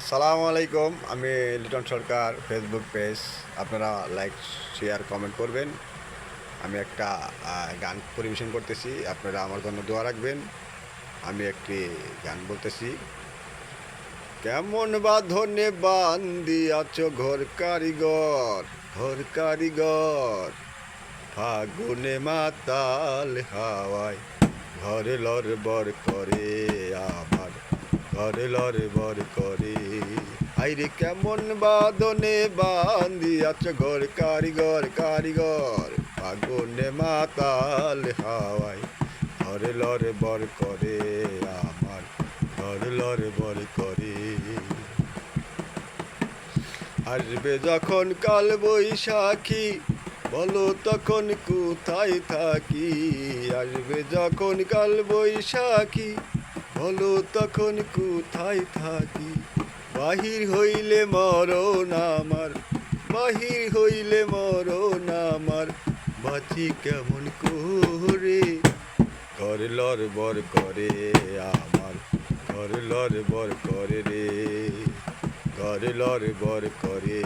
সালামু আলাইকুম। আমি লিটন সরকার, ফেসবুক পেজ। আপনারা লাইক, শেয়ার, কমেন্ট করবেন। আমি একটা গান পরিবেশন করতেছি, আপনারা আমার জন্য দোয়া রাখবেন। আমি একটি গান বলতেছি। কেমন বাঁধনে বান্দিয়াছ ঘর কারিগর, ঘর কারিগর, ফাগুনে মাতাল হাওয়ায় ঘরে লড়বড় করে আমার, ঘরে লড়বড় করে। আইরে কেমন বাঁধনে বান্দিয়াছ ঘর কারিগর, কারিগর, ফাগুনে মাতাল হাওয়ায় ঘরে লড়বড় করে আমার, ঘরে লড়বড় করে। আসবে যখন কাল বৈশাখী, বলো তখন কোথায় থাকি। আসবে যখন কাল বৈশাখী, বলো তখন কোথায় থাকি। বাহির হইলে মরণ আমার, বাহির হইলে মরণ আমার, বাঁচি কেমন করে। ঘর লড়বড় করে আমার, ঘর লড়বড় করে রে, ঘর লড়বড় করে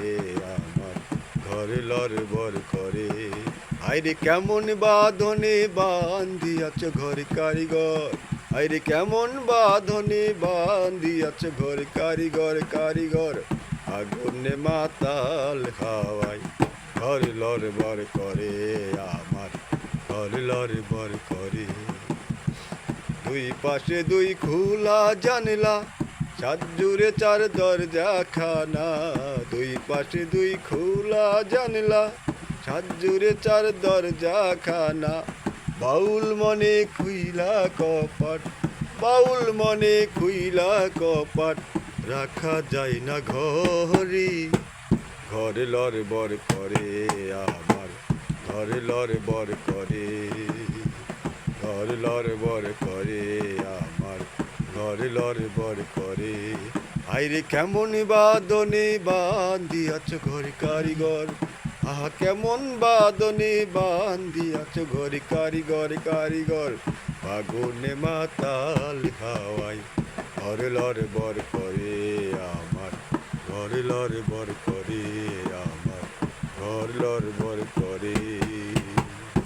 আমার, ঘর লড়বড় করে। আইরে কেমন বাঁধনে বান্ধিয়াছ ঘর কারিগর, আইরে কেমন বাঁধনে বান্ধিয়াছ ঘর কারিগর, কারিগর, আগুনে মাতাল হাওয়ায় ঘর লড়বড় করে আমার, ঘর লড়বড় করে। দুই পাশে দুই খোলা জানলা, সাত জুড়ে চার দরজা খানা। দুই পাশে দুই খোলা জানলা, সাত জুড়ে চার দরজা খানা। বাউল মনে খুইলা কপাট, বাউল মনে খুইলা কপাট, রাখা যায় না ঘরে। ঘর লড়বড় করে আমার, ঘর লড়বড় করে, ঘর লড়বড় করে আমার, ঘর লড়বড় করে। আইরে কেমন বাঁধনে বান্ধিয়াছ ঘর কারিগর, আহা কেমন বাঁধনে বান্ধিয়াছ ঘর কারিগর, কারিগর, ফাগুনে মাতাল হাওয়ায় ঘর লড়বড় করে আমার, ঘর লড়বড় করে আমার, ঘর লড়বড় করে।